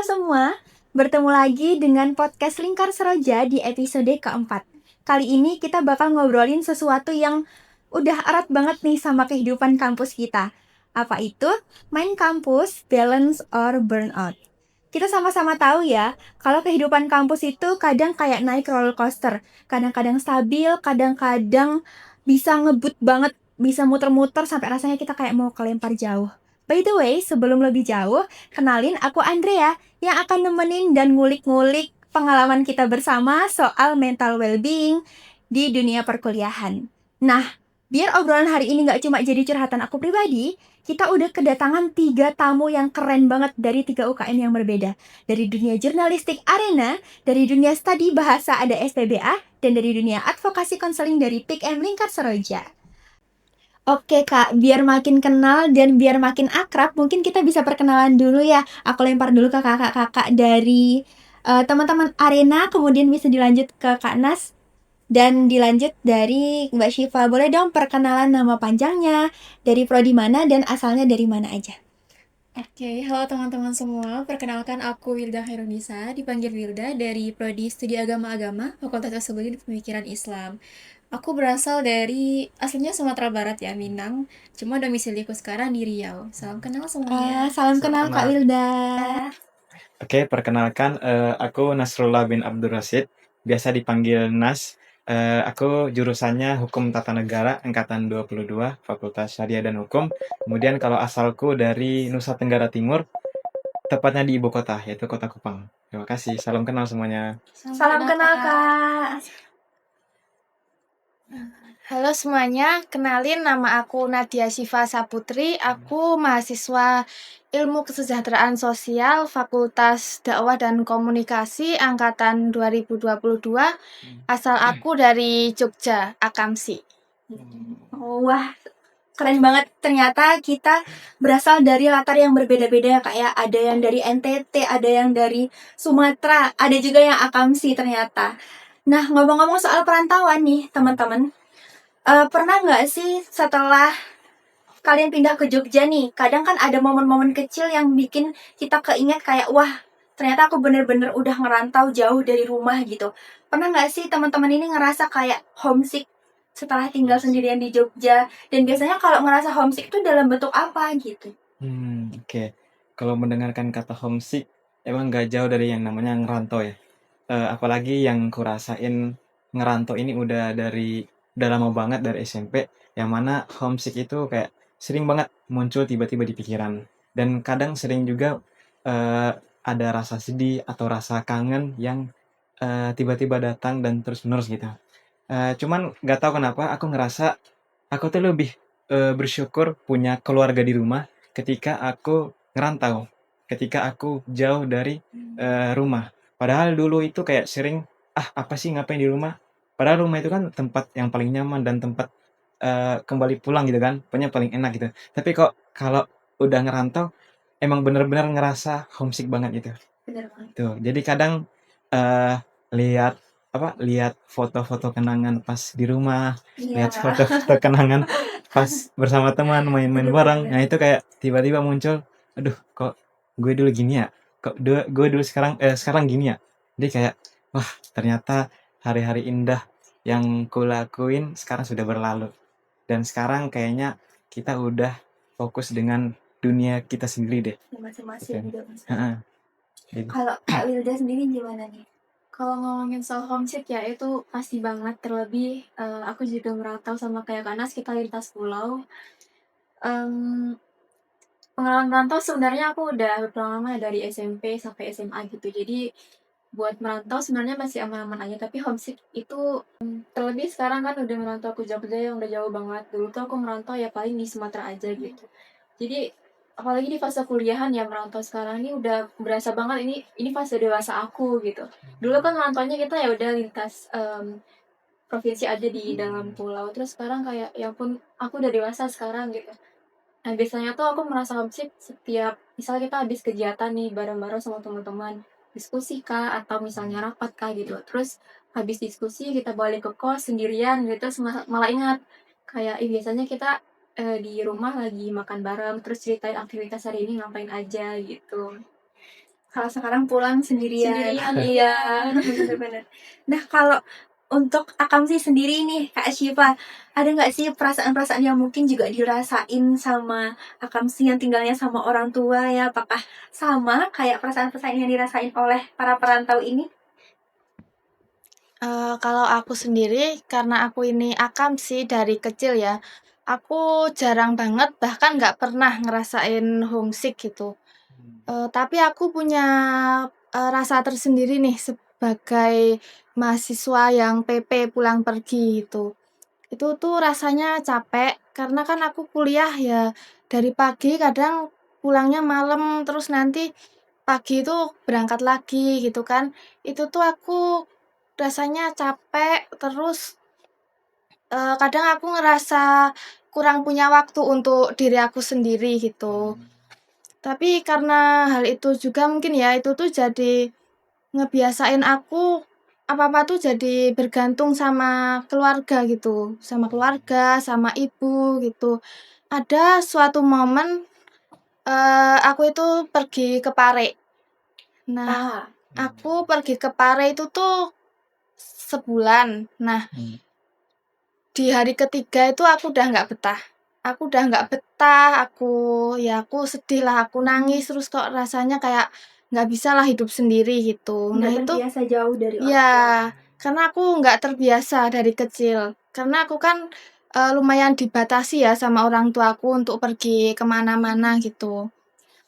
semua, bertemu lagi dengan podcast Lingkar Seroja di episode keempat. Kali ini kita bakal ngobrolin sesuatu yang udah erat banget nih sama kehidupan kampus kita. Apa itu? Main kampus, balance or burnout. Kita sama-sama tahu ya, kalau kehidupan kampus itu kadang kayak naik roller coaster. Kadang-kadang stabil, kadang-kadang bisa ngebut banget, bisa muter-muter sampai rasanya kita kayak mau kelempar jauh. By the way, sebelum lebih jauh, kenalin aku Andrea yang akan nemenin dan ngulik-ngulik pengalaman kita bersama soal mental well-being di dunia perkuliahan. Nah, biar obrolan hari ini nggak cuma jadi curhatan aku pribadi, kita udah kedatangan 3 tamu yang keren banget dari 3 UKM yang berbeda. Dari dunia jurnalistik Arena, dari dunia studi bahasa ada SPBA, dan dari dunia advokasi konseling dari PIKM Lingkar Seroja. Oke Kak, biar makin kenal dan biar makin akrab, mungkin kita bisa perkenalan dulu ya. Aku lempar dulu ke kakak-kakak dari teman-teman Arena, kemudian bisa dilanjut ke Kak Nas, dan dilanjut dari Mbak Syifa. Boleh dong perkenalan nama panjangnya, dari prodi mana, dan asalnya dari mana aja. Oke, halo teman-teman semua. Perkenalkan aku Wilda Khairunisa, dipanggil Wilda dari Prodi Studi Agama-Agama, Fakultas Psikologi dan Pemikiran Islam. Aku berasal dari aslinya Sumatera Barat ya, Minang. Cuma domisiliku sekarang di Riau. Salam kenal semuanya. Salam Salam kenal Kak kenal. Wilda. Oke, perkenalkan aku Nasrullah bin Abdul Rasid, biasa dipanggil Nas. Aku jurusannya Hukum Tata Negara angkatan 22, Fakultas Syariah dan Hukum. Kemudian kalau asalku dari Nusa Tenggara Timur, tepatnya di ibu kota, yaitu Kota Kupang. Terima kasih, salam kenal semuanya. Salam kenal Kak. Halo semuanya, kenalin nama aku Nadia Syifa Saputri. Aku mahasiswa Ilmu Kesejahteraan Sosial Fakultas Dakwah dan Komunikasi angkatan 2022. Asal aku dari Jogja, Akamsi. Oh, wah, keren banget. Ternyata kita berasal dari latar yang berbeda-beda ya Kak ya. Ada yang dari NTT, ada yang dari Sumatera, ada juga yang Akamsi ternyata. Nah, ngomong-ngomong soal perantauan nih teman-teman. Pernah nggak sih setelah kalian pindah ke Jogja nih, kadang kan ada momen-momen kecil yang bikin kita keinget kayak, wah, ternyata aku bener-bener udah ngerantau jauh dari rumah gitu. Pernah nggak sih teman-teman ini ngerasa kayak homesick setelah tinggal sendirian di Jogja? Dan biasanya kalau ngerasa homesick itu dalam bentuk apa gitu? Oke. Kalau mendengarkan kata homesick, emang gak jauh dari yang namanya ngerantau ya. Apalagi yang kurasain ngerantau ini udah lama banget dari SMP, yang mana homesick itu kayak sering banget muncul tiba-tiba di pikiran. Dan kadang sering juga ada rasa sedih atau rasa kangen yang tiba-tiba datang dan terus-menerus gitu. Cuman gak tahu kenapa aku ngerasa aku tuh lebih bersyukur punya keluarga di rumah ketika aku ngerantau, ketika aku jauh dari rumah. Padahal dulu itu kayak sering, "Ah, apa sih ngapain di rumah?" Padahal rumah itu kan tempat yang paling nyaman dan tempat kembali pulang gitu kan, pokoknya paling enak gitu. Tapi kok kalau udah ngerantau, emang bener-bener ngerasa homesick banget gitu. Bener banget. Tuh, jadi kadang eee, lihat lihat foto-foto kenangan pas di rumah, Iya. lihat foto-foto kenangan pas bersama teman main-main bareng. Nah, itu kayak tiba-tiba muncul, "Aduh, kok gue dulu gini ya? Kok gue dulu sekarang gini ya?" Jadi kayak, wah, ternyata hari-hari indah yang kulakuin sekarang sudah berlalu. Dan sekarang kayaknya kita udah fokus dengan dunia kita sendiri deh, gitu. Masing-masing juga masing. Heeh, gitu. Kalau Kak Wilda sendiri gimana nih? Kalau ngomongin soal homesick ya, itu pasti banget. Terlebih aku juga merantau sama kayak Kanas, kita lintas pulau. Em, Pengalaman merantau sebenarnya aku udah berpengalaman dari SMP sampai SMA gitu. Jadi buat merantau sebenarnya masih aman-aman aja, tapi homesick itu terlebih sekarang kan udah merantau ke Jogja yang udah jauh banget. Dulu tuh aku merantau ya paling di Sumatera aja gitu. Jadi apalagi di fase kuliahan ya merantau sekarang ini udah berasa banget ini fase dewasa aku gitu. Dulu kan merantaunya kita ya udah lintas provinsi aja di dalam pulau. Terus sekarang kayak ya pun aku udah dewasa sekarang gitu. Nah, biasanya tuh aku merasa homesick setiap misalnya kita habis kegiatan nih bareng-bareng sama teman-teman, diskusi kah atau misalnya rapat kah gitu. Terus habis diskusi kita balik ke kos sendirian gitu, terus malah ingat kayak biasanya kita di rumah lagi makan bareng, terus ceritain aktivitas hari ini ngapain aja gitu. Kalau sekarang pulang sendirian. Sendirian, Iya, bener-bener. Nah, kalau untuk Akamsi sendiri nih, Kak Syifa, ada nggak sih perasaan-perasaan yang mungkin juga dirasain sama Akamsi yang tinggalnya sama orang tua ya? Apakah sama kayak perasaan-perasaan yang dirasain oleh para perantau ini? Kalau aku sendiri, karena aku ini Akamsi dari kecil ya, aku jarang banget, bahkan nggak pernah ngerasain homesick gitu. Tapi aku punya, rasa tersendiri nih sebagai mahasiswa yang PP pulang pergi gitu. Itu tuh rasanya capek, karena kan aku kuliah ya dari pagi kadang pulangnya malam, terus nanti pagi itu berangkat lagi gitu kan. Itu tuh aku rasanya capek, terus, kadang aku ngerasa kurang punya waktu untuk diri aku sendiri gitu. Tapi karena hal itu juga mungkin ya, itu tuh jadi ngebiasain aku apa-apa tuh jadi bergantung sama keluarga gitu, sama ibu gitu. Ada suatu momen, aku itu pergi ke Pare. Nah, Ah, aku pergi ke Pare itu tuh sebulan. Nah, Hmm. di hari ketiga itu aku udah nggak betah. Aku udah nggak betah, aku sedih lah, aku nangis terus kok rasanya kayak nggak bisa lah hidup sendiri gitu. Nah nggak itu terbiasa jauh dari orang tua. iya, karena aku nggak terbiasa dari kecil. Karena aku kan, lumayan dibatasi ya sama orang tuaku untuk pergi kemana mana gitu.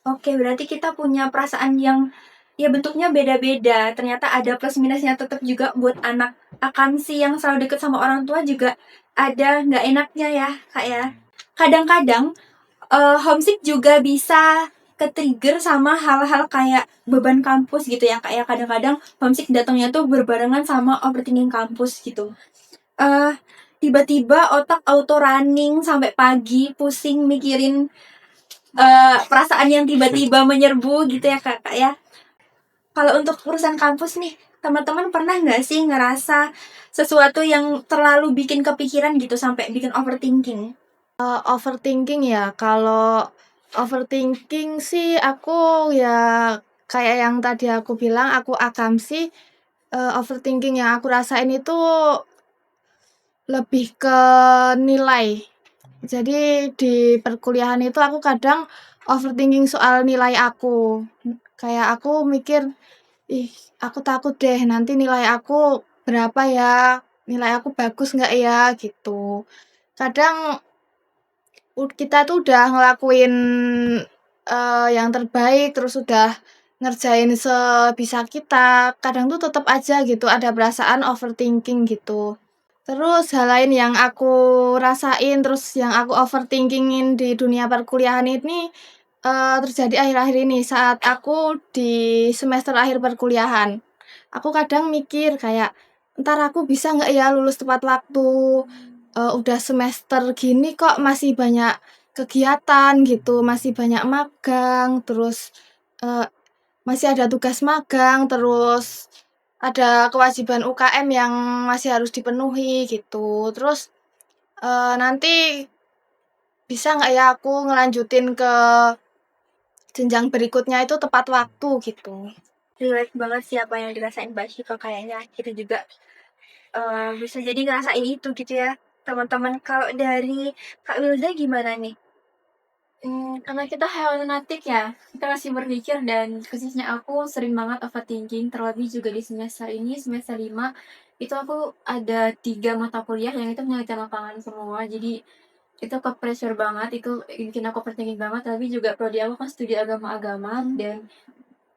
Oke, berarti kita punya perasaan yang ya bentuknya beda-beda. Ternyata ada plus minusnya tetap juga buat anak akamsi yang selalu deket sama orang tua juga ada nggak enaknya ya, Kak ya. Kadang-kadang homesick juga bisa ke-trigger sama hal-hal kayak beban kampus gitu ya, Kak ya. Kadang-kadang homesick datangnya tuh berbarengan sama overthinking kampus gitu. Eh tiba-tiba otak auto running sampai pagi, pusing mikirin perasaan yang tiba-tiba menyerbu gitu ya kakak ya. Kalau untuk urusan kampus nih, teman-teman pernah nggak sih ngerasa sesuatu yang terlalu bikin kepikiran gitu sampai bikin overthinking? Overthinking ya, kalau overthinking sih aku ya kayak yang tadi aku bilang, aku akamsi, overthinking yang aku rasain itu lebih ke nilai. Jadi di perkuliahan itu aku kadang overthinking soal nilai aku. Kayak aku mikir, "Ih, aku takut deh nanti nilai aku berapa ya? Nilai aku bagus nggak ya?" Gitu. Kadang kita tuh udah ngelakuin, yang terbaik, terus udah ngerjain sebisa kita, kadang tuh tetep aja gitu ada perasaan overthinking gitu. Terus hal lain yang aku rasain, terus yang aku overthinking-in di dunia perkuliahan ini, terjadi akhir-akhir ini saat aku di semester akhir perkuliahan. Aku kadang mikir kayak, "Entar aku bisa nggak ya lulus tepat waktu? Udah semester gini kok masih banyak kegiatan gitu, masih banyak magang, terus, eee, masih ada tugas magang, terus ada kewajiban UKM yang masih harus dipenuhi," gitu. Terus, nanti bisa nggak ya aku ngelanjutin ke jenjang berikutnya itu tepat waktu gitu. Relate banget sih apa yang dirasain Mbak Syifa kayaknya kita juga bisa jadi ngerasain itu gitu ya teman-teman. Kalau dari Kak Wilda gimana nih? Karena kita hewan fanatik ya, kita masih berpikir dan khususnya aku sering banget overthinking, terlebih juga di semester ini, semester 5 itu aku ada 3 mata kuliah yang itu penelitian lapangan semua. Jadi itu ke-pressure banget, itu bikin aku overthinking banget, tapi juga prodi aku kan studi agama-agama dan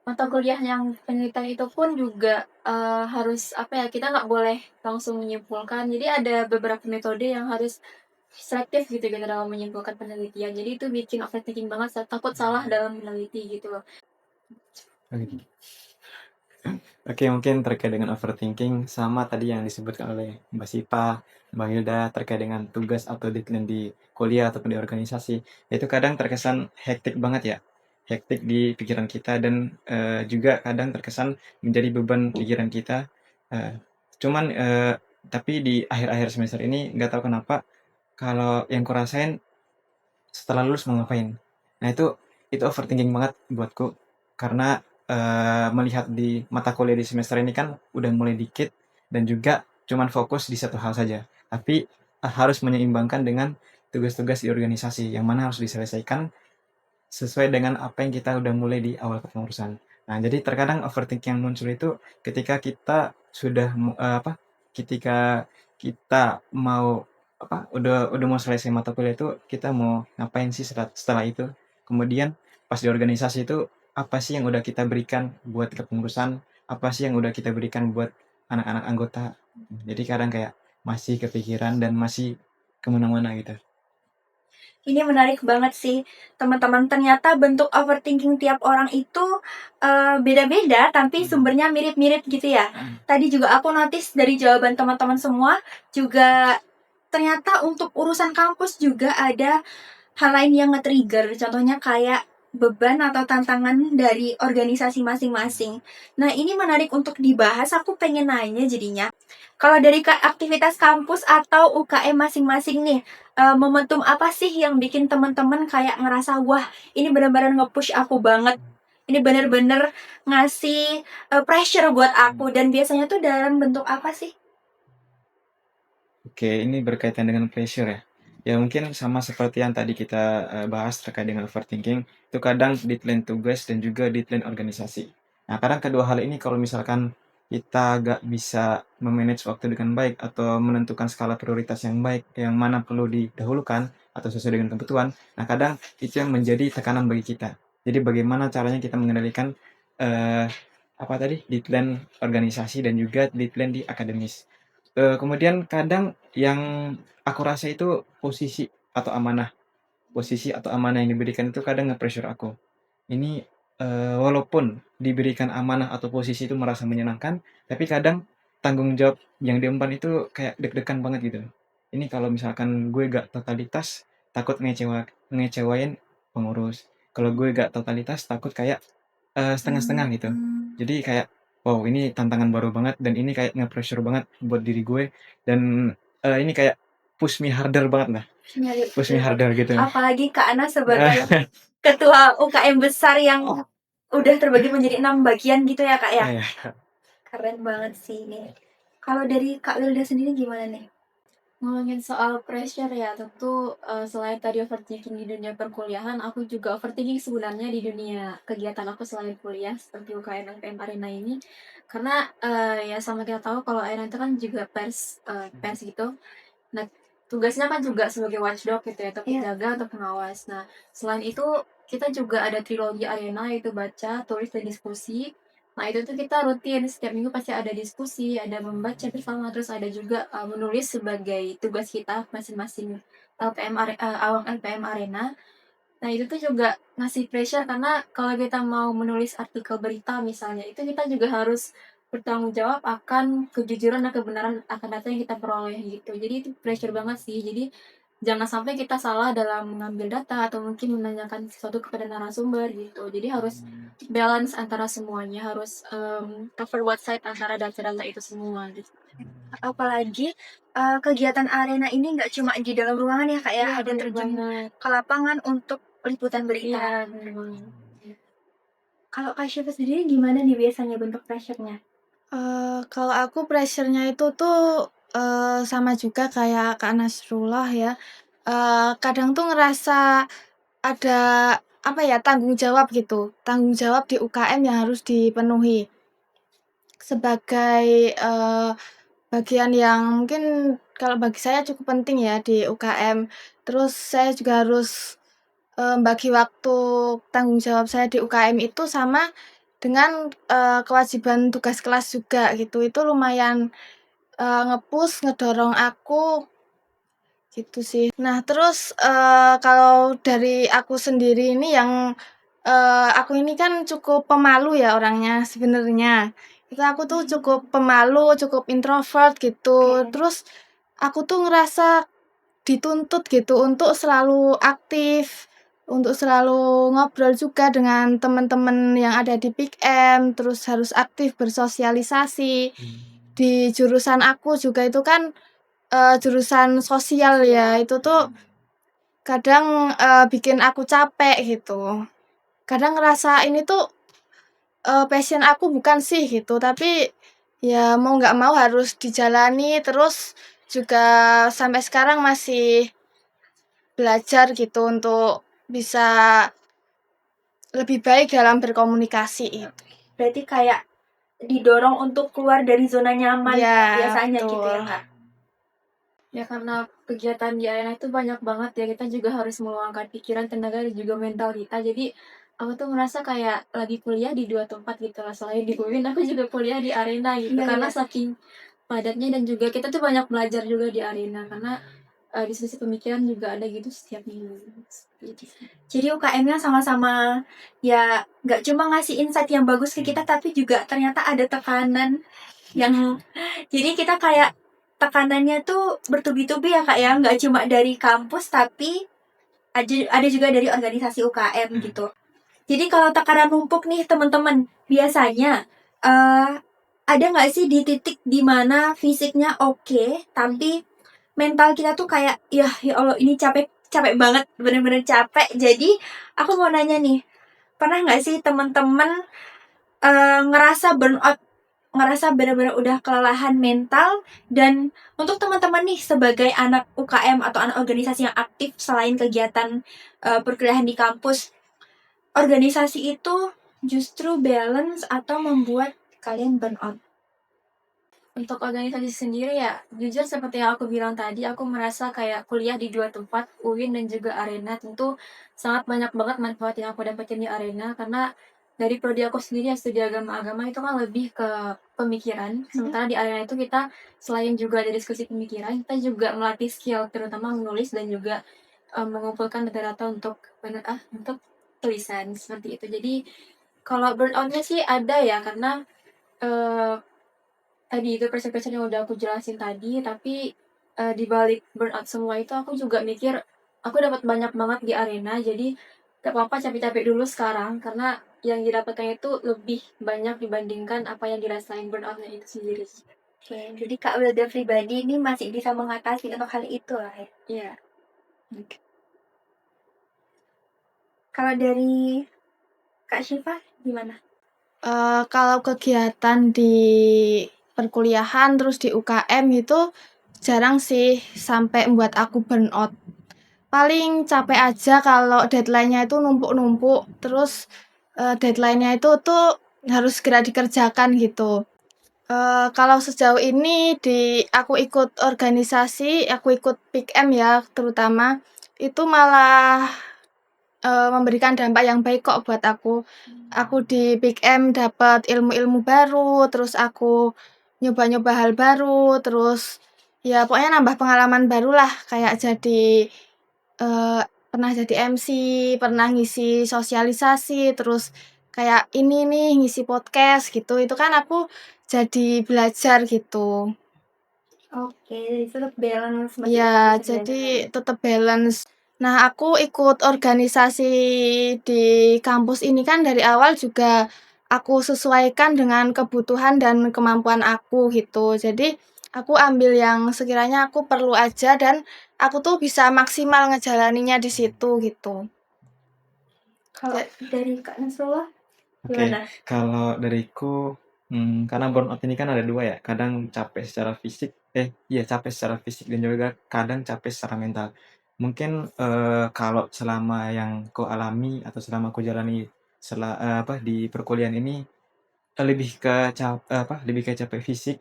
mata kuliah yang penelitian itu pun juga, harus apa ya, kita nggak boleh langsung menyimpulkan. Jadi ada beberapa metode yang harus selektif gitu gitu dalam menyimpulkan penelitian. Jadi itu bikin overthinking banget, takut salah dalam meneliti gitu loh. Oke. Oke, mungkin terkait dengan overthinking sama tadi yang disebutkan oleh Mbak Sipa, Mbak Hilda terkait dengan tugas atau deadline di kuliah ataupun di organisasi, itu kadang terkesan hektik banget ya, hektik di pikiran kita dan juga kadang terkesan menjadi beban pikiran kita. Eh, cuman tapi di akhir-akhir semester ini nggak tahu kenapa kalau yang kurasain setelah lulus mau ngapain. Nah itu overthinking banget buatku karena melihat di mata kuliah di semester ini kan udah mulai dikit dan juga cuman fokus di satu hal saja. Tapi harus menyeimbangkan dengan tugas-tugas di organisasi yang mana harus diselesaikan sesuai dengan apa yang kita udah mulai di awal kepengurusan. Nah, jadi terkadang overthinking yang muncul itu ketika kita sudah ketika kita mau udah mau selesai mata kuliah itu, kita mau ngapain sih setelah itu. Kemudian pas di organisasi itu, apa sih yang udah kita berikan buat kepengurusan, apa sih yang udah kita berikan buat anak-anak anggota. Jadi kadang kayak masih kepikiran dan masih kemana-mana gitu. Ini menarik banget sih, teman-teman. Ternyata bentuk overthinking tiap orang itu beda-beda, tapi sumbernya mirip-mirip gitu ya. Tadi juga aku notice dari jawaban teman-teman semua, juga ternyata untuk urusan kampus juga ada hal lain yang nge-trigger. Contohnya kayak beban atau tantangan dari organisasi masing-masing. Nah, ini menarik untuk dibahas. Aku pengen nanya jadinya, kalau dari aktivitas kampus atau UKM masing-masing nih, momentum apa sih yang bikin teman-teman kayak ngerasa, wah ini benar-benar nge-push aku banget, ini benar-benar ngasih pressure buat aku, dan biasanya tuh dalam bentuk apa sih? Oke, ini berkaitan dengan pressure ya. Ya mungkin sama seperti yang tadi kita bahas terkait dengan overthinking, itu kadang deadline tugas dan juga deadline organisasi. Nah, kadang kedua hal ini kalau misalkan kita gak bisa memanage waktu dengan baik atau menentukan skala prioritas yang baik, yang mana perlu didahulukan atau sesuai dengan kebutuhan, nah kadang itu yang menjadi tekanan bagi kita. Jadi bagaimana caranya kita mengendalikan eh, deadline organisasi dan juga deadline di akademis. Kemudian kadang yang aku rasa itu posisi atau amanah yang diberikan itu kadang nge-pressure aku. Ini, walaupun diberikan amanah atau posisi itu merasa menyenangkan, tapi kadang tanggung jawab yang diemban itu kayak deg-degan banget gitu. Ini kalau misalkan gue gak totalitas, takut ngecewain pengurus. Kalau gue gak totalitas, takut kayak, setengah-setengah gitu. Jadi kayak, wow ini tantangan baru banget dan ini kayak nge-pressure banget buat diri gue dan, ini kayak push me harder banget lah, push me harder gitu. Apalagi Kak Ana sebagai ketua UKM besar yang udah terbagi menjadi 6 bagian gitu ya Kak ya. Iya. Keren banget sih ini. Kalau dari Kak Wilda sendiri gimana nih? Ngomongin soal pressure ya, tentu selain tadi overthinking di dunia perkuliahan, aku juga overthinking sebenarnya di dunia kegiatan aku selain kuliah seperti UKM LPM Arena ini. Karena ya sama kita tahu kalau Arena itu kan juga pers gitu. Nah, tugasnya kan juga sebagai watchdog gitu ya, atau penjaga atau pengawas. Nah, selain itu kita juga ada trilogi Arena, yaitu baca, tulis, dan diskusi. Nah, itu tuh kita rutin setiap minggu pasti ada diskusi, ada membaca bersama, terus ada juga menulis sebagai tugas kita masing-masing awak LPM Arena. Nah, itu tuh juga ngasih pressure karena kalau kita mau menulis artikel berita misalnya, itu kita juga harus bertanggung jawab akan kejujuran dan kebenaran akan data yang kita peroleh gitu. Jadi itu pressure banget sih. Jadi jangan sampai kita salah dalam mengambil data atau mungkin menanyakan sesuatu kepada narasumber gitu. Jadi harus balance antara semuanya, harus cover both side antara data-data itu semua gitu. Apalagi kegiatan Arena ini nggak cuma di dalam ruangan ya Kak ya, ada bener terjun banget. ke lapangan untuk liputan berita. Iya, bener banget. Kalau Kak Syifa sendiri gimana nih biasanya bentuk pressure-nya? Kalau aku pressure-nya itu tuh, sama juga kayak Kak Nasrullah ya, kadang tuh ngerasa ada, apa ya, tanggung jawab gitu, tanggung jawab di UKM yang harus dipenuhi. Sebagai, bagian yang mungkin kalau bagi saya cukup penting ya di UKM. Terus saya juga harus, bagi waktu tanggung jawab saya di UKM itu sama dengan, kewajiban tugas kelas juga gitu. Itu lumayan, nge-push, ngedorong aku, gitu sih. Nah terus, kalau dari aku sendiri ini yang, aku ini kan cukup pemalu ya orangnya sebenarnya. Itu aku tuh cukup pemalu, cukup introvert gitu. Terus aku tuh ngerasa dituntut gitu untuk selalu aktif, untuk selalu ngobrol juga dengan teman-teman yang ada di PIKM, terus harus aktif bersosialisasi. Di jurusan aku juga itu kan, jurusan sosial ya, itu tuh kadang, bikin aku capek gitu. Kadang ngerasa ini tuh passion aku bukan sih gitu, tapi ya mau nggak mau harus dijalani, terus juga sampai sekarang masih belajar gitu untuk bisa lebih baik dalam berkomunikasi itu. Berarti kayak didorong untuk keluar dari zona nyaman Ya, biasanya gitu ya, betul. Kak? Ya karena kegiatan di arena itu banyak banget ya, kita juga harus meluangkan pikiran, tenaga, dan juga mental kita. Jadi aku tuh merasa kayak lagi kuliah di 2 tempat gitu lah. Selain di UIN, aku juga kuliah di arena gitu. Iya, Karena iya. saking padatnya dan juga kita tuh banyak belajar juga di arena karena diskusi pemikiran juga ada gitu setiap minggu. Seperti itu sih. Jadi UKM-nya sama-sama ya nggak cuma ngasih insight yang bagus ke kita, tapi juga ternyata ada tekanan yang jadi kita kayak tekanannya tuh bertubi-tubi ya Kak ya, nggak cuma dari kampus tapi ada juga dari organisasi UKM gitu. Jadi kalau tekanan numpuk nih teman-teman, biasanya eh ada nggak sih di titik dimana fisiknya oke, tapi mental kita tuh kayak ya Allah ini capek capek banget, bener-bener capek. Jadi aku mau nanya nih, pernah nggak sih teman-teman ngerasa burnout, ngerasa benar-benar udah kelelahan mental? Dan untuk teman-teman nih sebagai anak UKM atau anak organisasi yang aktif selain kegiatan perkuliahan di kampus, organisasi itu justru balance atau membuat kalian burnout? Untuk organisasi sendiri ya, jujur seperti yang aku bilang tadi, aku merasa kayak kuliah di 2 tempat, UIN dan juga arena. Tentu sangat banyak banget manfaat yang aku dapetin di arena, karena dari prodi aku sendiri yang studi agama itu kan lebih ke pemikiran. Sementara di arena itu kita selain juga ada diskusi pemikiran, kita juga melatih skill terutama menulis dan juga mengumpulkan data-data untuk tulisan seperti itu. Jadi kalau burnout-nya sih ada ya, karena eh, tadi itu persen-persen yang udah aku jelasin tadi, tapi di balik burnout semua itu aku juga mikir aku dapat banyak banget di arena, jadi gak apa-apa capek-capek dulu sekarang karena yang didapatkan itu lebih banyak dibandingkan apa yang dirasain burnoutnya itu sendiri. Oke, jadi Kak Wilda pribadi ini masih bisa mengatasi untuk hal itu lah ya. Iya. Kalau dari Kak Syifa gimana? Kalau kegiatan di perkuliahan terus di UKM itu jarang sih sampai membuat aku burnout. Paling capek aja kalau deadline-nya itu numpuk-numpuk, terus deadline-nya itu tuh harus segera dikerjakan gitu. Kalau sejauh ini aku ikut organisasi, aku ikut PIKM ya terutama, itu malah memberikan dampak yang baik kok buat aku. Aku di PIKM dapat ilmu-ilmu baru, terus aku nyoba-nyoba hal baru, terus ya pokoknya nambah pengalaman baru lah, kayak pernah jadi MC, pernah ngisi sosialisasi, terus kayak ini nih ngisi podcast gitu, itu kan aku jadi belajar gitu. Oke, tetap balance, masih Iya, tetap bisa jadi belajar. tetap balance. Nah, aku ikut organisasi di kampus ini kan dari awal juga aku sesuaikan dengan kebutuhan dan kemampuan aku gitu. Jadi, aku ambil yang sekiranya aku perlu aja dan aku tuh bisa maksimal ngejalaninya di situ gitu. Kalau dari Kak Nasrullah Oke, gimana? kalau dariku, karena burnout ini kan ada 2 ya, kadang capek secara fisik iya capek secara fisik dan juga kadang capek secara mental. Mungkin, kalau selama yang kualami atau selama kujalani di perkuliahan ini, lebih ke capek fisik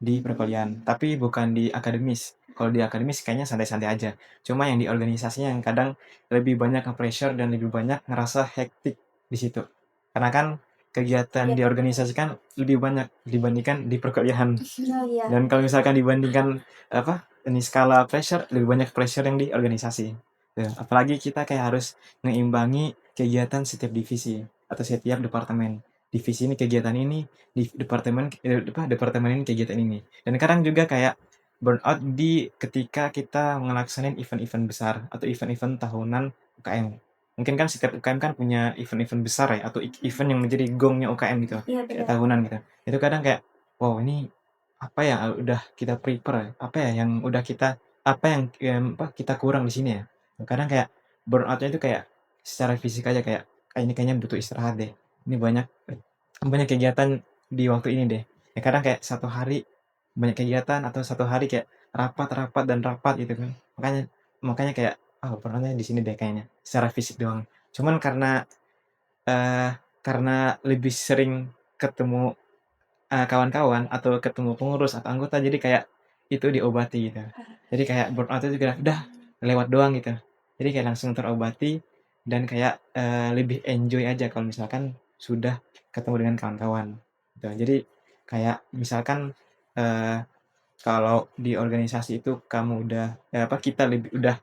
di perkuliahan, tapi bukan di akademis. Kalau di akademis kayaknya santai-santai aja. Cuma yang di organisasinya yang kadang lebih banyak nge-pressure dan lebih banyak ngerasa hektik di situ. Karena kan kegiatan Iya, di organisasi kan lebih banyak dibandingkan di perkuliahan. oh, iya. Dan kalau misalkan dibandingkan ini skala pressure lebih banyak pressure yang di organisasi. Tuh, apalagi kita kayak harus ngeimbangi kegiatan setiap divisi atau setiap departemen. Divisi ini kegiatan ini, di departemen ini kegiatan ini. Dan kadang juga kayak burnout ketika kita ngelaksanain event-event besar atau event-event tahunan UKM. Mungkin kan setiap UKM kan punya event-event besar ya atau event yang menjadi gongnya UKM gitu, Iya, kayak benar. tahunan gitu. Itu kadang kayak, wow ini apa ya udah kita prepare, apa ya yang udah kita kurang di sini ya. Kadang kayak burnout-nya itu kayak secara fisik aja kayak, ini kayaknya butuh istirahat deh." ini banyak kegiatan di waktu ini deh. Ya kadang kayak satu hari banyak kegiatan atau satu hari kayak rapat dan rapat gitu kan. Makanya makanya kayak, pernahnya di sini deh kayaknya, secara fisik doang. Cuman karena lebih sering ketemu, kawan-kawan atau ketemu pengurus atau anggota jadi kayak itu diobati gitu. Jadi kayak burnout itu udah lewat doang gitu. Jadi kayak langsung terobati dan kayak, lebih enjoy aja kalau misalkan sudah ketemu dengan kawan-kawan, gitu. Jadi kayak misalkan, eee, kalau di organisasi itu kamu udah kita udah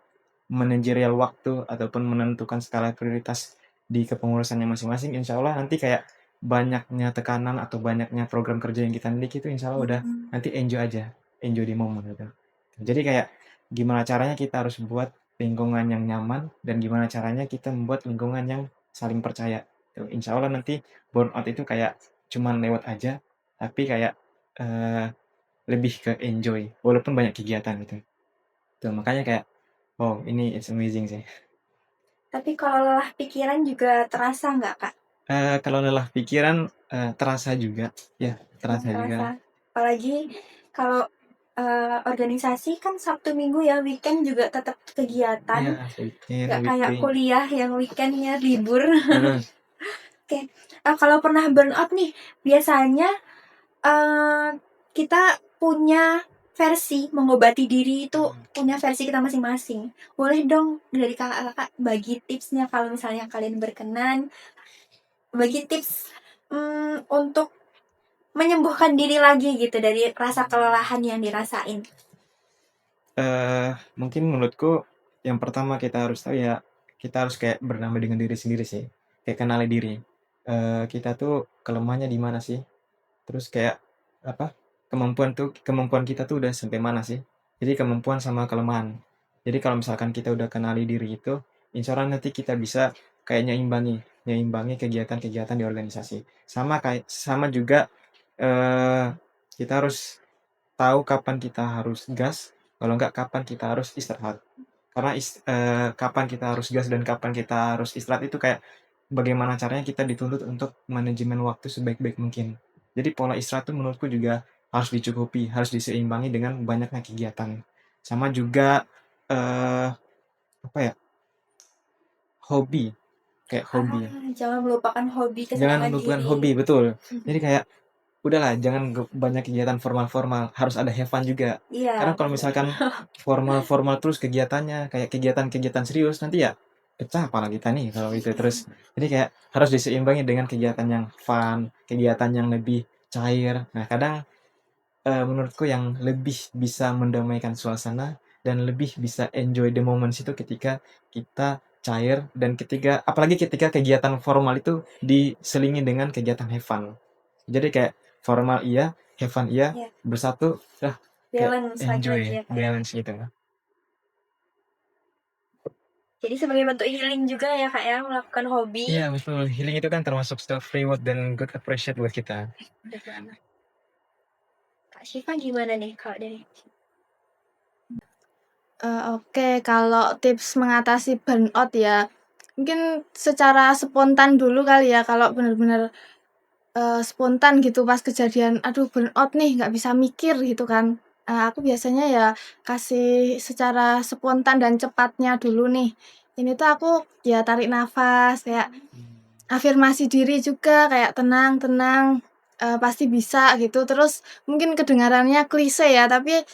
manajerial waktu ataupun menentukan skala prioritas di kepengurusannya masing-masing, insya Allah nanti kayak banyaknya tekanan atau banyaknya program kerja yang kita miliki itu insya Allah udah nanti enjoy aja, enjoy di momen gitu. Jadi kayak gimana caranya kita harus buat lingkungan yang nyaman dan gimana caranya kita membuat lingkungan yang saling percaya. Tuh, insya Allah nanti burnout itu kayak cuman lewat aja, tapi kayak eh, lebih ke enjoy walaupun banyak kegiatan gitu. Tuh, makanya kayak ini it's amazing sih. Tapi kalau lelah pikiran juga terasa nggak, Kak? Kalau lelah pikiran, terasa juga, ya terasa juga. Terasa. Apalagi kalau organisasi kan Sabtu Minggu ya, weekend juga tetap kegiatan. Iya, weekend, Nggak kayak weekday. kuliah yang weekendnya libur. Heeh. Oke, kalau pernah burnout nih, biasanya kita punya versi mengobati diri itu punya versi kita masing-masing. Boleh dong dari kakak-kakak bagi tipsnya kalau misalnya kalian berkenan, bagi tips untuk menyembuhkan diri lagi gitu dari rasa kelelahan yang dirasain. Mungkin menurutku yang pertama kita harus tahu ya, kita harus kayak bernama dengan diri sendiri sih, kayak kenali diri. Kita tuh kelemahannya di mana sih? Terus kayak apa, kemampuan kita tuh udah sampai mana sih? Jadi kemampuan sama kelemahan. Jadi kalau misalkan kita udah kenali diri itu, insya Allah nanti kita bisa kayak nyeimbangi kegiatan-kegiatan di organisasi. Sama juga, kita harus tahu kapan kita harus gas, kalau enggak kapan kita harus istirahat. Karena kapan kita harus gas dan kapan kita harus istirahat itu kayak bagaimana caranya kita dituntut untuk manajemen waktu sebaik-baik mungkin. Jadi pola istirahat itu menurutku juga harus dicukupi, harus diseimbangi dengan banyaknya kegiatan. Sama juga, eee, apa ya, hobi, kayak hobi. Jangan melupakan hobi Jangan kesenangan melupakan diri. hobi, betul. Jadi kayak udahlah jangan banyak kegiatan formal-formal, harus ada have fun juga. Karena Iya, kalau betul. misalkan formal-formal terus kegiatannya, kayak kegiatan-kegiatan serius, nanti ya pecah kepala kita nih kalau itu terus. Jadi kayak harus diseimbangi dengan kegiatan yang fun, kegiatan yang lebih cair. Nah kadang, menurutku yang lebih bisa mendamaikan suasana dan lebih bisa enjoy the moments itu ketika kita cair dan apalagi ketika kegiatan formal itu diselingi dengan kegiatan have fun. Jadi kayak formal iya, have fun iya, Iya, bersatu kayak balance enjoy, lagi-lagi ya, Kak, ya. balance gitu. Jadi sebagai bentuk healing juga ya, Kak, ya, melakukan hobi. Iya betul, healing itu kan termasuk self reward dan good appreciate buat kita. Bener banget. Kak Syifa gimana nih kalau dari Oke, kalau tips mengatasi burnout ya, mungkin secara spontan dulu kali ya, kalau bener-bener, spontan gitu pas kejadian, "Aduh burnout nih, nggak bisa mikir," gitu kan. Aku biasanya ya kasih secara spontan dan cepatnya dulu nih. Ini tuh aku ya tarik nafas, kayak afirmasi diri juga, kayak, "Tenang tenang, pasti bisa," gitu. Terus mungkin kedengarannya klise ya, tapi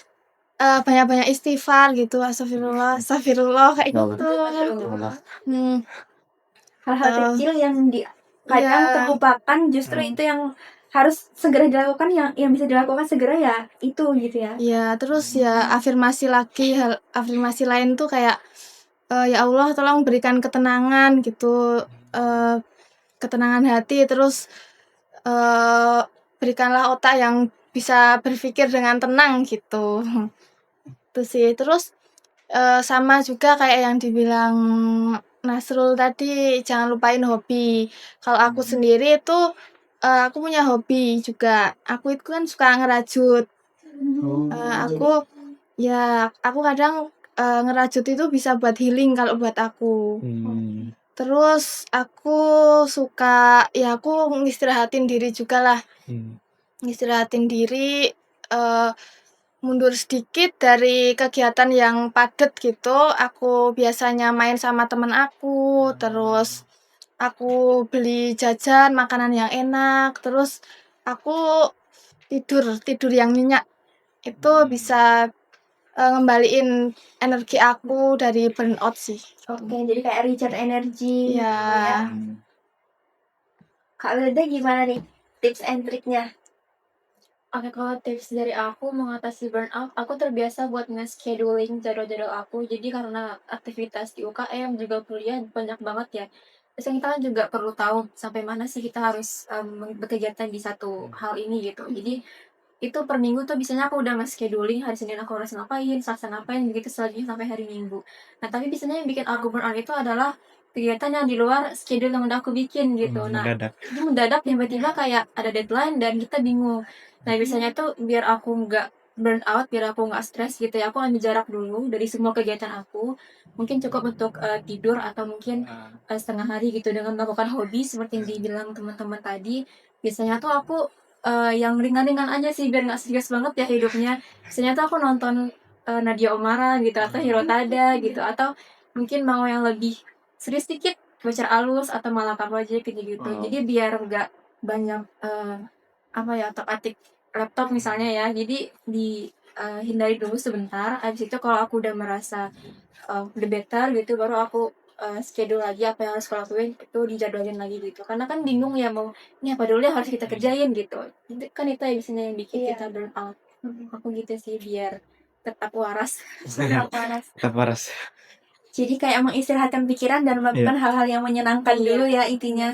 banyak-banyak istighfar gitu, astagfirullah astagfirullah, kayak gitu. Hmm, hal-hal eee, kecil yang iya kadang terlupakan justru itu yang harus segera dilakukan yang bisa dilakukan segera ya itu gitu ya. iya, terus ya afirmasi lain tuh kayak, "Ya Allah tolong berikan ketenangan," gitu, eee, ketenangan hati, terus, eee, berikanlah otak yang bisa berpikir dengan tenang gitu. Itu sih. Terus, sama juga kayak yang dibilang Nasrul tadi, jangan lupain hobi. Kalau aku sendiri itu, aku punya hobi juga. Aku itu kan suka ngerajut. Oh. Aku ya, aku kadang, ngerajut itu bisa buat healing kalau buat aku. Hmm. Terus aku suka aku ngistirahatin diri juga lah. Ngistirahatin diri, mundur sedikit dari kegiatan yang padat gitu. Aku biasanya main sama temen aku, terus aku beli jajan makanan yang enak, terus aku tidur yang nyenyak. Itu bisa ngembaliin energi aku dari burnout sih. Oke, jadi kayak recharge energi Iya. gitu ya. Kak Wilda gimana nih tips and triknya? Oke, kalau tips dari aku mengatasi burnout, aku terbiasa buat nge-scheduling jadwal-jadwal aku. Jadi karena aktivitas di UKM juga kuliah banyak banget ya. Terus kan kita kan juga perlu tahu sampai mana sih kita harus berkegiatan di satu hal ini gitu. Jadi itu per minggu tuh biasanya aku udah nge-scheduling hari Senin aku harus ngapain, Selasa ngapain, begitu selanjutnya sampai hari Minggu. Nah, tapi biasanya yang bikin aku burnout itu adalah kegiatan yang di luar schedule yang udah aku bikin gitu. Nah, Mendadak. itu mendadak tiba-tiba kayak ada deadline dan kita bingung. Nah, biasanya tuh biar aku nggak burnout, biar aku nggak stres gitu ya, aku ambil jarak dulu dari semua kegiatan aku. Mungkin cukup untuk tidur atau mungkin setengah hari gitu dengan melakukan hobi seperti yang dibilang teman-teman tadi. Biasanya tuh aku yang ringan-ringan aja sih biar nggak serius banget ya hidupnya. Biasanya tuh aku nonton Nadia Oomara gitu atau Hirotada gitu atau mungkin mau yang lebih serius dikit Belajar Alus atau Malaka Project gitu-gitu. Jadi biar nggak banyak apa ya otak-atik laptop misalnya ya. Jadi hindari dulu sebentar. Habis itu kalau aku udah merasa udah better gitu baru aku schedule lagi apa yang harus aku lakuin itu dijadwalin lagi gitu. Karena kan bingung ya mau ini apa dulu yang harus kita kerjain gitu. Itu kan itu yang biasanya yang bikin kita burn out. Aku gitu sih biar tetap waras. Tetap panas. Tetap waras. Jadi kayak mengistirahatkan pikiran dan melakukan hal-hal yang menyenangkan dulu ya intinya.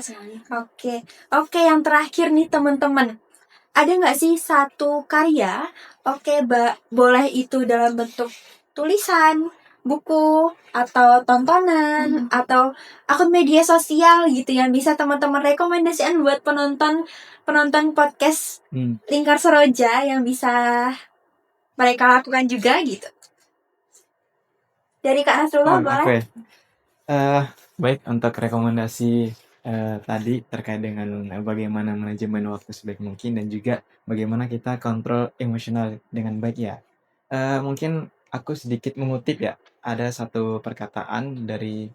Oke. Oke, yang terakhir nih teman-teman. Ada nggak sih satu karya? Oke, boleh itu dalam bentuk tulisan, buku, atau tontonan, atau akun media sosial gitu yang bisa teman-teman rekomendasikan buat penonton podcast Lingkar Seroja yang bisa mereka lakukan juga gitu. Dari Kak Nasrullah boleh? Aku ya. Baik, untuk rekomendasi tadi terkait dengan bagaimana manajemen waktu sebaik mungkin dan juga bagaimana kita kontrol emosional dengan baik ya. Mungkin aku sedikit mengutip ya, ada satu perkataan dari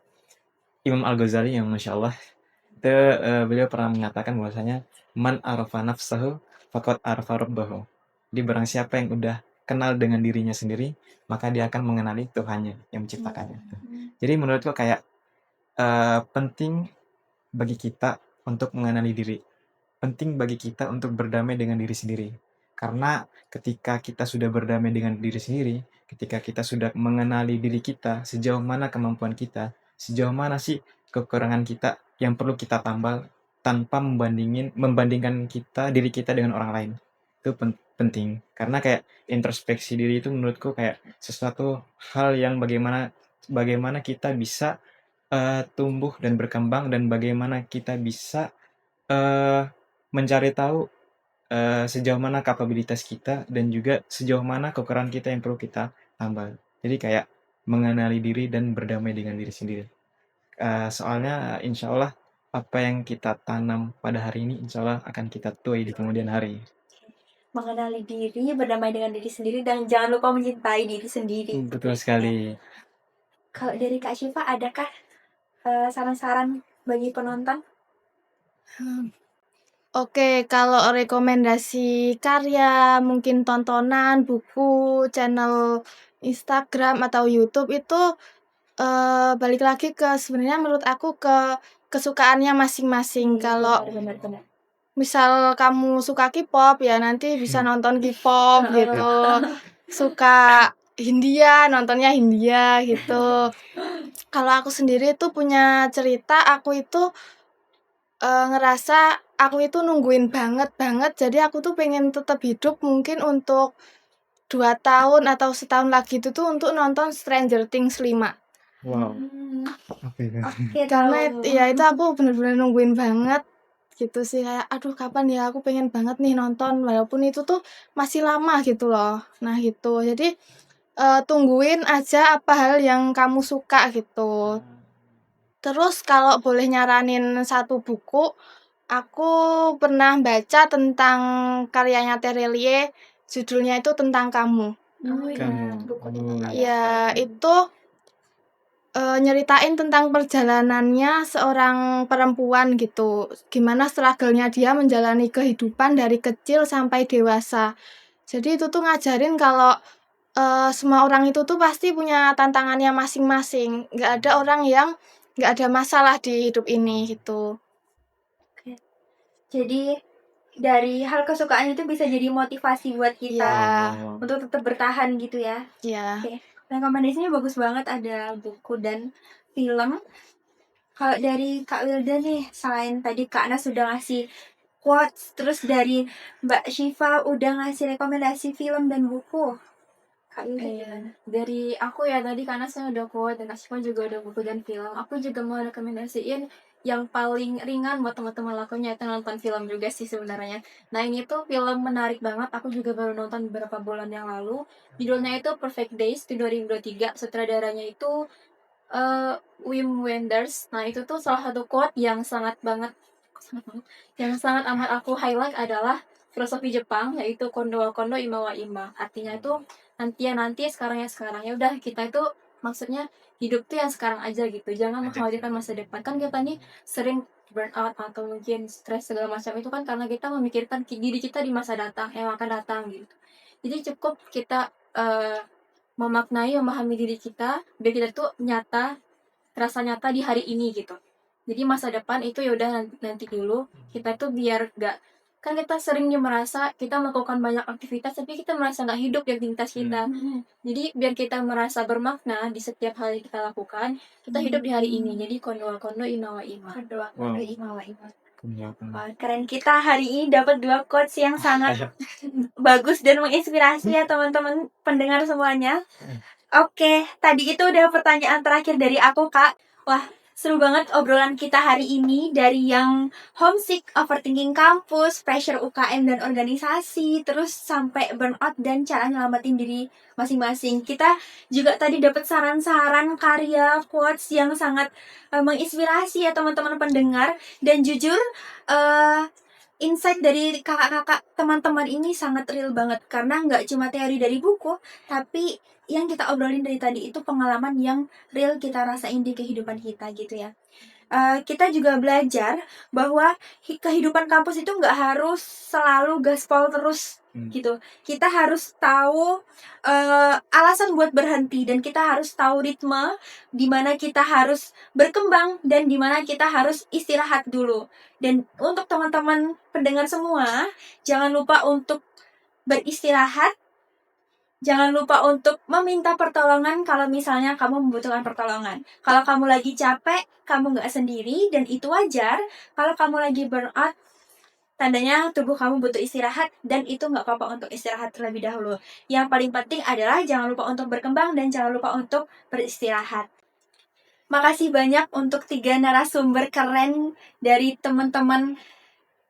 Imam Al-Ghazali yang Masya Allah, itu beliau pernah mengatakan bahwasanya man arafa nafsahu faqad arafa rabbahu. Jadi barang siapa yang udah kenal dengan dirinya sendiri, maka dia akan mengenali Tuhannya yang menciptakannya. Jadi menurutku kayak penting bagi kita untuk mengenali diri. Penting bagi kita untuk berdamai dengan diri sendiri. Karena ketika kita sudah berdamai dengan diri sendiri, ketika kita sudah mengenali diri kita, sejauh mana kemampuan kita, sejauh mana sih kekurangan kita yang perlu kita tambal tanpa membandingkan diri kita dengan orang lain. Itu penting. Karena kayak introspeksi diri itu menurutku kayak sesuatu hal yang bagaimana kita bisa tumbuh dan berkembang dan bagaimana kita bisa mencari tahu sejauh mana kapabilitas kita dan juga sejauh mana kekurangan kita yang perlu kita tambah. Jadi kayak mengenali diri dan berdamai dengan diri sendiri. Soalnya insya Allah apa yang kita tanam pada hari ini insya Allah akan kita tuai di kemudian hari. Mengenali diri, berdamai dengan diri sendiri, dan jangan lupa mencintai diri sendiri. Betul sekali. Kalau dari Kak Syifa, adakah saran-saran bagi penonton? Oke, kalau rekomendasi karya, mungkin tontonan, buku, channel Instagram atau YouTube itu balik lagi ke sebenarnya menurut aku ke kesukaannya masing-masing. Kalau Benar-benar. misal kamu suka K-pop ya nanti bisa nonton K-pop gitu. Suka Hindia, nontonnya Hindia gitu. Kalau aku sendiri tuh punya cerita, aku itu ngerasa aku itu nungguin banget, jadi aku tuh pengen tetap hidup mungkin untuk 2 tahun atau setahun lagi itu tuh untuk nonton Stranger Things 5. Wow. Apa itu? Oke, Karena tahu. ya itu aku bener-bener nungguin banget gitu sih, kayak aduh kapan ya aku pengen banget nih nonton walaupun itu tuh masih lama gitu loh. Nah gitu, jadi tungguin aja apa hal yang kamu suka gitu. Terus kalau boleh nyaranin satu buku, aku pernah baca tentang karyanya Terelie, judulnya itu Tentang Kamu. Oh iya, Kamu. buku Oh, tentang Ya, itu nyeritain tentang perjalanannya seorang perempuan gitu. Gimana struggle-nya dia menjalani kehidupan dari kecil sampai dewasa. Jadi itu tuh ngajarin kalau semua orang itu tuh pasti punya tantangannya masing-masing. Nggak ada orang yang nggak ada masalah di hidup ini gitu. Oke. Jadi dari hal kesukaan itu bisa jadi motivasi buat kita Iya, untuk tetap bertahan gitu ya. iya. Oke, rekomendasinya bagus banget, ada buku dan film. Kalau dari Kak Wilda nih, selain tadi Kak Ana sudah ngasih quotes, terus dari Mbak Syifa udah ngasih rekomendasi film dan buku. Kak Wilda Iya, gimana? dari aku ya tadi karena saya udah quote dan Kak juga udah buku dan film. Aku juga mau rekomendasiin yang paling ringan buat teman-teman lakunya itu nonton film juga sih sebenarnya. Nah ini tuh film menarik banget. Aku juga baru nonton beberapa bulan yang lalu. Judulnya itu Perfect Days di 2023. Sutradaranya itu Wim Wenders. Nah itu tuh salah satu quote yang yang sangat amat aku highlight adalah filosofi Jepang, yaitu kondo wa kondo ima wa ima. Artinya itu nanti ya nanti, sekarang ya sekarang. Ya udah, kita itu maksudnya hidup tuh yang sekarang aja gitu. Jangan mengkhawatirkan masa depan. Kan kita nih sering burn out atau mungkin stres segala macam itu kan karena kita memikirkan diri kita di masa datang yang akan datang gitu. Jadi cukup kita memaknai, memahami diri kita biar kita tuh terasa nyata di hari ini gitu. Jadi masa depan itu ya udah nanti dulu. Kita tuh biar gak, kan kita seringnya merasa kita melakukan banyak aktivitas tapi kita merasa gak hidup di aktivitas kita. Jadi biar kita merasa bermakna di setiap hal yang kita lakukan, kita hidup di hari ini. Jadi kondo wa kondo ima wa ima. Berdoa Wow. ima wa ima. Kelihatan. Wah, keren, kita hari ini dapat 2 quotes yang sangat bagus dan menginspirasi ya teman-teman pendengar semuanya. Oke, tadi itu udah pertanyaan terakhir dari aku, Kak. Wah, seru banget obrolan kita hari ini, dari yang homesick, overthinking kampus, pressure UKM dan organisasi, terus sampai burnout dan cara nyelamatin diri masing-masing. Kita juga tadi dapat saran-saran karya quotes yang sangat menginspirasi ya teman-teman pendengar. Dan jujur, insight dari kakak-kakak teman-teman ini sangat real banget, karena nggak cuma teori dari buku, tapi yang kita obrolin dari tadi itu pengalaman yang real kita rasain di kehidupan kita gitu ya. Kita juga belajar bahwa kehidupan kampus itu nggak harus selalu gaspol terus gitu. Kita harus tahu alasan buat berhenti, dan kita harus tahu ritme di mana kita harus berkembang dan di mana kita harus istirahat dulu. Dan untuk teman-teman pendengar semua, jangan lupa untuk beristirahat. Jangan lupa untuk meminta pertolongan kalau misalnya kamu membutuhkan pertolongan. Kalau kamu lagi capek, kamu nggak sendiri, dan itu wajar. Kalau kamu lagi burnout, tandanya tubuh kamu butuh istirahat, dan itu nggak apa-apa untuk istirahat terlebih dahulu. Yang paling penting adalah jangan lupa untuk berkembang dan jangan lupa untuk beristirahat. Makasih banyak untuk 3 narasumber keren dari teman-teman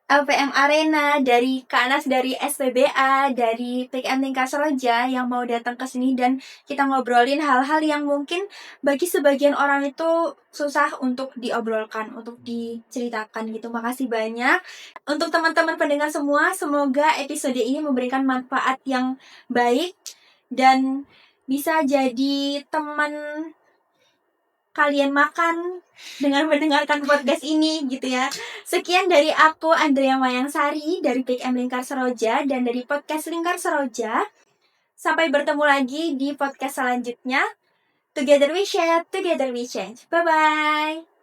LPM Arena, dari Kak Anas dari SPBA, dari PKM Lingkar Seroja yang mau datang ke sini dan kita ngobrolin hal-hal yang mungkin bagi sebagian orang itu susah untuk diobrolkan, untuk diceritakan gitu. Makasih banyak. Untuk teman-teman pendengar semua, semoga episode ini memberikan manfaat yang baik dan bisa jadi teman kalian makan dengan mendengarkan podcast ini gitu ya. Sekian dari aku, Andrea Mayangsari dari PKM Lingkar Seroja dan dari podcast Lingkar Seroja. Sampai bertemu lagi di podcast selanjutnya. Together we share, together we change. Bye-bye.